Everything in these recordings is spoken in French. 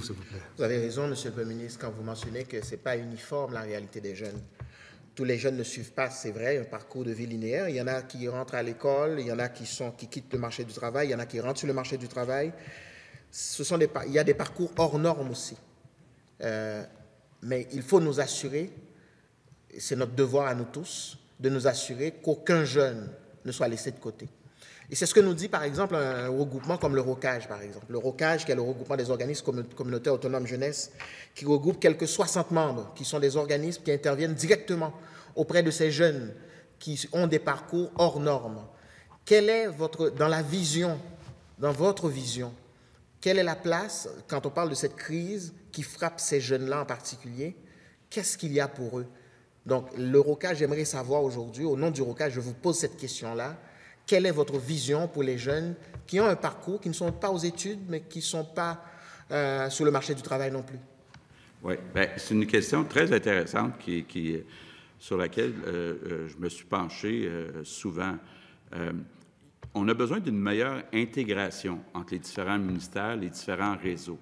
S'il vous plaît. Vous avez raison, Monsieur le Premier ministre, quand vous mentionnez que ce n'est pas uniforme la réalité des jeunes. Tous les jeunes ne suivent pas, c'est vrai, un parcours de vie linéaire. Il y en a qui rentrent à l'école, il y en a qui quittent le marché du travail, il y en a qui rentrent sur le marché du travail. Il y a des parcours hors normes aussi. Mais il faut nous assurer, c'est notre devoir à nous tous, de nous assurer qu'aucun jeune ne soit laissé de côté. Et c'est ce que nous dit, par exemple, un regroupement comme le ROCAGE, par exemple. Le ROCAGE, qui est le regroupement des organismes communautaires autonomes jeunesse, qui regroupe quelques 60 membres, qui sont des organismes qui interviennent directement auprès de ces jeunes qui ont des parcours hors normes. Quelle est dans votre vision, quelle est la place, quand on parle de cette crise qui frappe ces jeunes-là en particulier, qu'est-ce qu'il y a pour eux? Donc, le ROCAGE, j'aimerais savoir aujourd'hui, au nom du ROCAGE, je vous pose cette question-là. Quelle est votre vision pour les jeunes qui ont un parcours, qui ne sont pas aux études, mais qui ne sont pas sur le marché du travail non plus? Oui, c'est une question très intéressante sur laquelle je me suis penché souvent. On a besoin d'une meilleure intégration entre les différents ministères, les différents réseaux.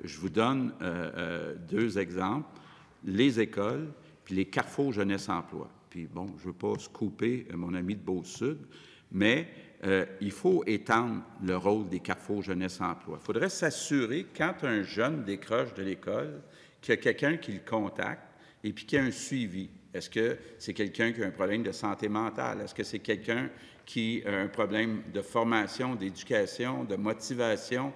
Je vous donne deux exemples, les écoles puis les carrefours jeunesse-emploi. Puis bon, je ne veux pas scooper mon ami de Beau-Sud, mais il faut étendre le rôle des carrefours jeunesse-emploi. Il faudrait s'assurer, quand un jeune décroche de l'école, qu'il y a quelqu'un qui le contacte et puis qu'il y a un suivi. Est-ce que c'est quelqu'un qui a un problème de santé mentale? Est-ce que c'est quelqu'un qui a un problème de formation, d'éducation, de motivation?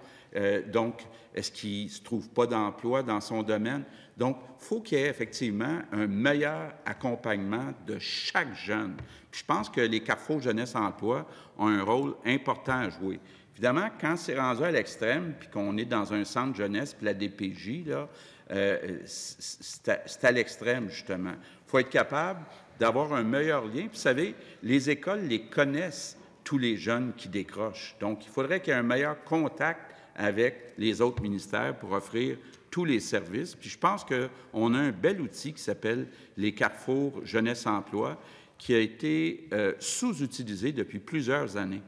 Donc, est-ce qu'il ne se trouve pas d'emploi dans son domaine? Donc, il faut qu'il y ait effectivement un meilleur accompagnement de chaque jeune. Puis je pense que les carrefours jeunesse-emploi ont un rôle important à jouer. Évidemment, quand c'est rendu à l'extrême, puis qu'on est dans un centre jeunesse, puis la DPJ, là, c'est à l'extrême, justement. Il faut être capable d'avoir un meilleur lien. Puis, vous savez, les écoles les connaissent, tous les jeunes qui décrochent. Donc, il faudrait qu'il y ait un meilleur contact avec les autres ministères pour offrir tous les services. Puis je pense qu'on a un bel outil qui s'appelle les carrefours jeunesse-emploi qui a été sous-utilisé depuis plusieurs années.